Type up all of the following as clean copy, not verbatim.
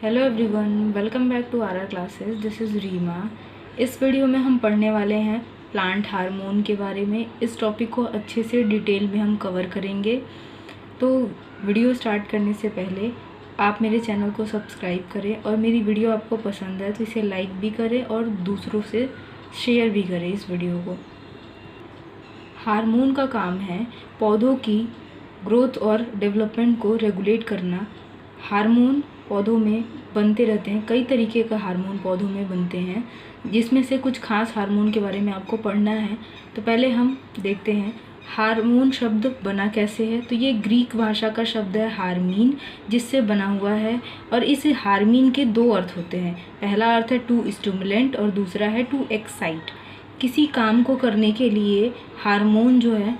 Hello everyone, welcome back to our classes. This is Reema. इस video में हम पढ़ने वाले हैं प्लांट हार्मोन के बारे में। इस टॉपिक को अच्छे से डिटेल में हम कवर करेंगे। तो वीडियो स्टार्ट करने से पहले आप मेरे चैनल को सब्सक्राइब करें और मेरी वीडियो आपको पसंद है तो इसे लाइक भी करें और दूसरों से शेयर भी करें इस वीडियो को। हार्मोन का काम है पौधों की ग्रोथ और डेवलपमेंट को रेगुलेट करना। हार्मोन पौधों में बनते रहते हैं, कई तरीके का हार्मोन पौधों में बनते हैं, जिसमें से कुछ खास हार्मोन के बारे में आपको पढ़ना है। तो पहले हम देखते हैं हार्मोन शब्द बना कैसे है। तो ये ग्रीक भाषा का शब्द है हार्मीन, जिससे बना हुआ है। और इस हार्मीन के दो अर्थ होते हैं। पहला अर्थ है टू स्टिमुलेंट और दूसरा है टू एक्साइट। किसी काम को करने के लिए हार्मोन जो है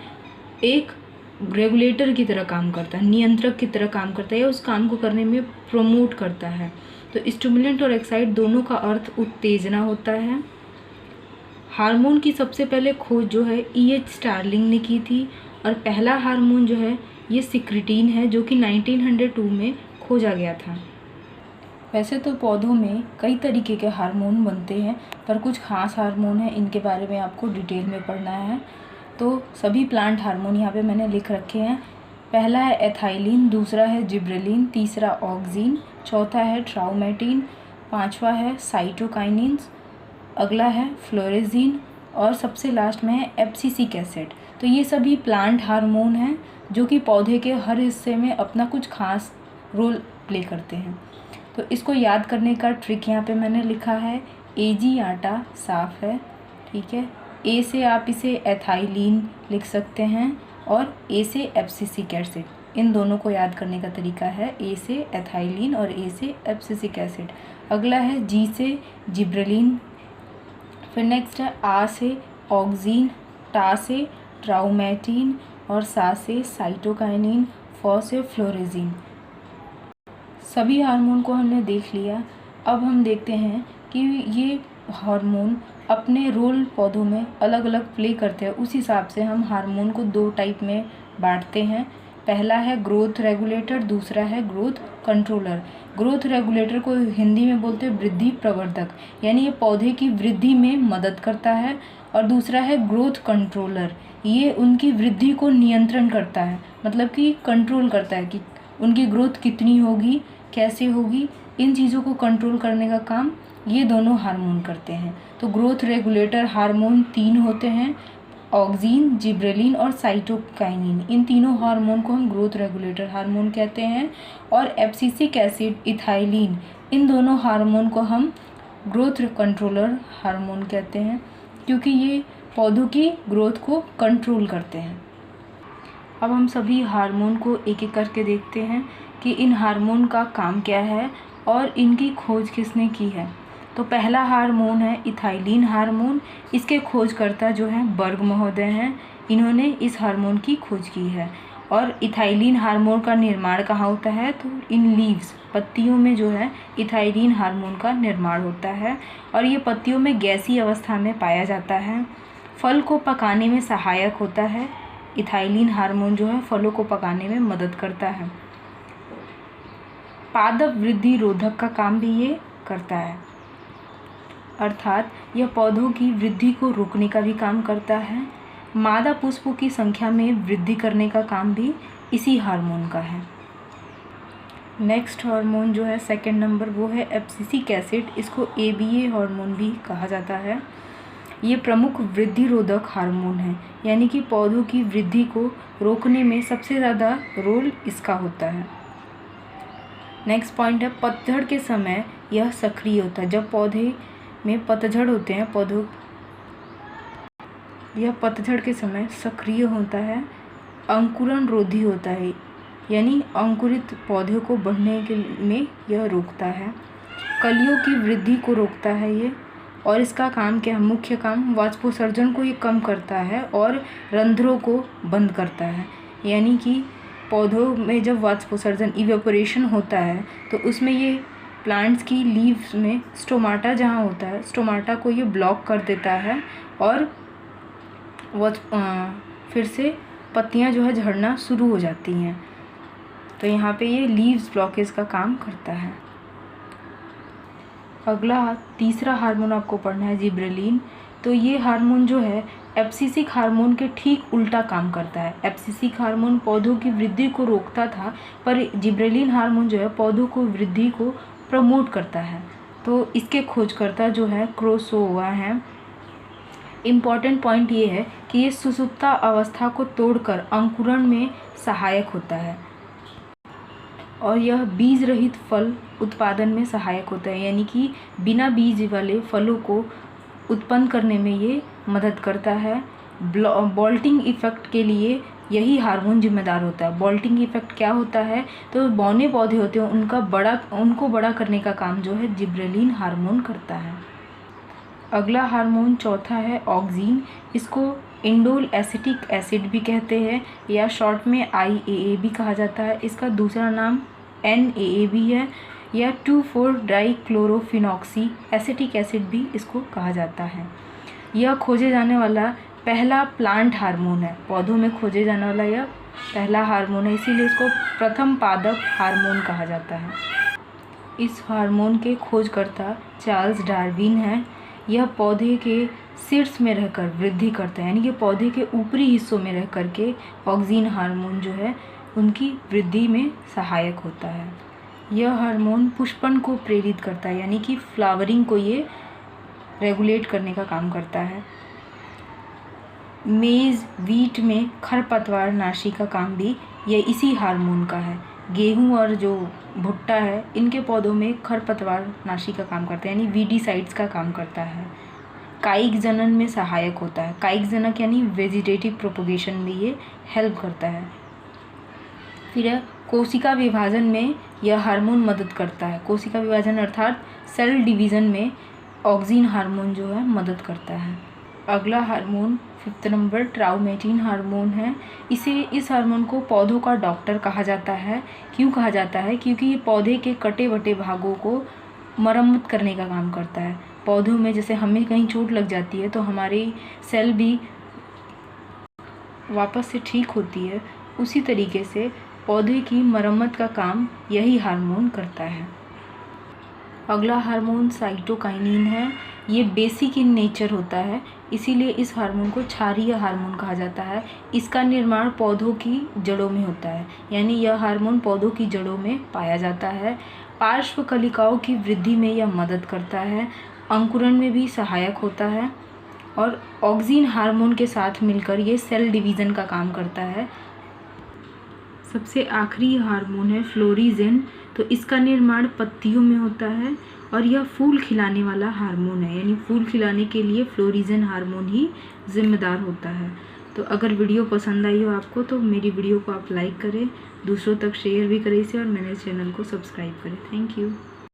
एक रेगुलेटर की तरह काम करता है, नियंत्रक की तरह काम करता है या उस काम को करने में प्रमोट करता है। तो स्टिमुलेंट और एक्साइट दोनों का अर्थ उत्तेजना होता है। हार्मोन की सबसे पहले खोज जो है E.H. स्टार्लिंग ने की थी और पहला हार्मोन जो है ये सिक्रिटीन है, जो कि 1902 में खोजा गया था। वैसे तो पौधों में कई तरीके के हार्मोन बनते हैं, पर कुछ खास हार्मोन हैं, इनके बारे में आपको डिटेल में पढ़ना है। तो सभी प्लांट हार्मोन यहाँ पे मैंने लिख रखे हैं। पहला है एथाइलिन, दूसरा है जिब्रेलिन, तीसरा ऑक्सीन, चौथा है ट्राउमेटिन, पांचवा है साइटोकाइनिन्स, अगला है फ्लोरेजीन और सबसे लास्ट में है एब्सिसिक एसिड। तो ये सभी प्लांट हार्मोन हैं जो कि पौधे के हर हिस्से में अपना कुछ खास रोल प्ले करते हैं। तो इसको याद करने का ट्रिक यहाँ पे मैंने लिखा है। AG आटा साफ है, ठीक है। A से आप इसे एथाइलिन लिख सकते हैं और A से एब्सिसिक एसिड। इन दोनों को याद करने का तरीका है A से एथाइलिन और A से एब्सिसिक एसिड। अगला है G से जिब्रेलिन, फिर नेक्स्ट है A से ऑक्सीन, टा से ट्राउमेटिन और सा से साइटोकाइनिन, फॉ से फ्लोरेजीन। सभी हार्मोन को हमने देख लिया। अब हम देखते हैं कि ये हार्मोन अपने रोल पौधों में अलग अलग प्ले करते हैं। उस हिसाब से हम हार्मोन को दो टाइप में बांटते हैं। पहला है ग्रोथ रेगुलेटर, दूसरा है ग्रोथ कंट्रोलर। ग्रोथ रेगुलेटर को हिंदी में बोलते हैं वृद्धि प्रवर्धक, यानी ये पौधे की वृद्धि में मदद करता है। और दूसरा है ग्रोथ कंट्रोलर, ये उनकी वृद्धि को नियंत्रण करता है, मतलब कि कंट्रोल करता है कि उनकी ग्रोथ कितनी होगी, कैसे होगी। इन चीज़ों को कंट्रोल करने का काम ये दोनों हार्मोन करते हैं। तो ग्रोथ रेगुलेटर हार्मोन 3 होते हैं, ऑक्सीन, जिब्रेलिन और साइटोकाइनिन। इन तीनों हार्मोन को हम ग्रोथ रेगुलेटर हार्मोन कहते हैं। और एब्सिसिक एसिड, इथाइलिन, इन दोनों हार्मोन को हम ग्रोथ कंट्रोलर हार्मोन कहते हैं, क्योंकि ये पौधों की ग्रोथ को कंट्रोल करते हैं। अब हम सभी हार्मोन को एक एक करके देखते हैं कि इन हार्मोन का काम क्या है और इनकी खोज किसने की है। तो पहला हार्मोन है इथाइलिन हार्मोन। इसके खोजकर्ता जो हैं बर्ग महोदय हैं, इन्होंने इस हार्मोन की खोज की है। और इथाइलिन हार्मोन का निर्माण कहाँ होता है, तो इन लीव्स, पत्तियों में जो है इथाइलिन हार्मोन का निर्माण होता है और ये पत्तियों में गैसीय अवस्था में पाया जाता है। फल को पकाने में सहायक होता है। इथाइलिन हार्मोन जो है फलों को पकाने में मदद करता है। पादप वृद्धि रोधक का काम भी ये करता है, अर्थात यह पौधों की वृद्धि को रोकने का भी काम करता है। मादा पुष्पों की संख्या में वृद्धि करने का काम भी इसी हार्मोन का है। नेक्स्ट हार्मोन जो है सेकंड नंबर, वो है एब्सिसिक एसिड। इसको ABA हार्मोन भी कहा जाता है। ये प्रमुख वृद्धि रोधक हार्मोन है, यानी कि पौधों की वृद्धि को रोकने में सबसे ज़्यादा रोल इसका होता है। नेक्स्ट पॉइंट है पतझड़ के समय यह सक्रिय होता है। जब पौधे में पतझड़ होते हैं, पौधों यह पतझड़ के समय सक्रिय होता है। अंकुरण रोधी होता है, यानी अंकुरित पौधे को बढ़ने के में यह रोकता है। कलियों की वृद्धि को रोकता है ये। और इसका काम क्या है, मुख्य काम वाष्पोत्सर्जन को ये कम करता है और रंध्रों को बंद करता है। यानी कि पौधों में जब वाष्पोत्सर्जन इवेपोरेशन होता है तो उसमें ये प्लांट्स की लीव्स में स्टोमाटा जहाँ होता है, स्टोमाटा को ये ब्लॉक कर देता है और फिर से पत्तियाँ जो है झड़ना शुरू हो जाती हैं। तो यहाँ पे ये लीव्स ब्लॉकेज का काम करता है। अगला तीसरा हार्मोन आपको पढ़ना है जिब्रेलिन। तो ये हार्मोन जो है एब्सिसिक हार्मोन के ठीक उल्टा काम करता है। एब्सिसिक हार्मोन पौधों की वृद्धि को रोकता था, पर जिब्रेलिन हार्मोन जो है पौधों को वृद्धि को प्रमोट करता है। तो इसके खोजकर्ता जो है क्रोसोवा हैं। इम्पॉर्टेंट पॉइंट ये है कि ये सुसुप्ता अवस्था को तोड़कर अंकुरण में सहायक होता है और यह बीज रहित फल उत्पादन में सहायक होता है, यानी कि बिना बीज वाले फलों को उत्पन्न करने में ये मदद करता है। बॉल्टिंग इफेक्ट के लिए यही हार्मोन जिम्मेदार होता है। बॉल्टिंग इफेक्ट क्या होता है? तो बौने पौधे होते हैं उनको बड़ा करने का काम जो है जिब्रेलिन हार्मोन करता है। अगला हार्मोन चौथा है ऑक्सीन। इसको इंडोल एसिटिक एसिड भी कहते हैं या शॉर्ट में IAA भी कहा जाता है। इसका दूसरा नाम NAA भी है या 2,4-डाइक्लोरोफिनॉक्सी एसिटिक एसिड भी इसको कहा जाता है। यह खोजे जाने वाला पहला प्लांट हार्मोन है। पौधों में खोजे जाने वाला यह पहला हार्मोन है, इसीलिए इसको प्रथम पादप हार्मोन कहा जाता है। इस हार्मोन के खोजकर्ता चार्ल्स डार्विन हैं। यह पौधे के शीर्ष में रहकर वृद्धि करता है, यानी कि पौधे के ऊपरी हिस्सों में रह करके ऑक्सीन हार्मोन जो है उनकी वृद्धि में सहायक होता है। यह हार्मोन पुष्पन को प्रेरित करता है, यानी कि फ्लावरिंग को ये रेगुलेट करने का काम करता है। मेज़ वीट में खरपतवार नाशी का काम भी यह इसी हार्मोन का है। गेहूं और जो भुट्टा है इनके पौधों में खरपतवार नाशी का काम करता है, यानी वीडीसाइड्स का काम करता है। कायिक जनन में सहायक होता है। कायिक जनक यानी वेजिटेटिव प्रोपोगेशन में ये हेल्प करता है। फिर कोशिका विभाजन में यह हार्मोन मदद करता है। कोशिका विभाजन अर्थात सेल डिवीज़न में ऑक्सीन हार्मोन जो है मदद करता है। अगला हार्मोन 5th नंबर ट्राउमेटिन हार्मोन है। इस हार्मोन को पौधों का डॉक्टर कहा जाता है। क्यों कहा जाता है? क्योंकि ये पौधे के कटे वटे भागों को मरम्मत करने का काम करता है। पौधों में जैसे हमें कहीं चोट लग जाती है तो हमारी सेल भी वापस से ठीक होती है, उसी तरीके से पौधे की मरम्मत का काम यही हार्मोन करता है। अगला हार्मोन साइटोकाइनिन है। ये बेसिक इन नेचर होता है, इसीलिए इस हार्मोन को क्षारीय हार्मोन कहा जाता है। इसका निर्माण पौधों की जड़ों में होता है, यानी यह हार्मोन पौधों की जड़ों में पाया जाता है। पार्श्व कलिकाओं की वृद्धि में यह मदद करता है, अंकुरण में भी सहायक होता है और ऑक्सीन हार्मोन के साथ मिलकर ये सेल डिवीज़न का काम करता है। सबसे आखिरी हार्मोन है फ्लोरिजेन। तो इसका निर्माण पत्तियों में होता है और यह फूल खिलाने वाला हार्मोन है, यानी फूल खिलाने के लिए फ्लोरिजेन हार्मोन ही जिम्मेदार होता है। तो अगर वीडियो पसंद आई हो आपको तो मेरी वीडियो को आप लाइक करें, दूसरों तक शेयर भी करें इसे और मेरे चैनल को सब्सक्राइब करें। Thank you.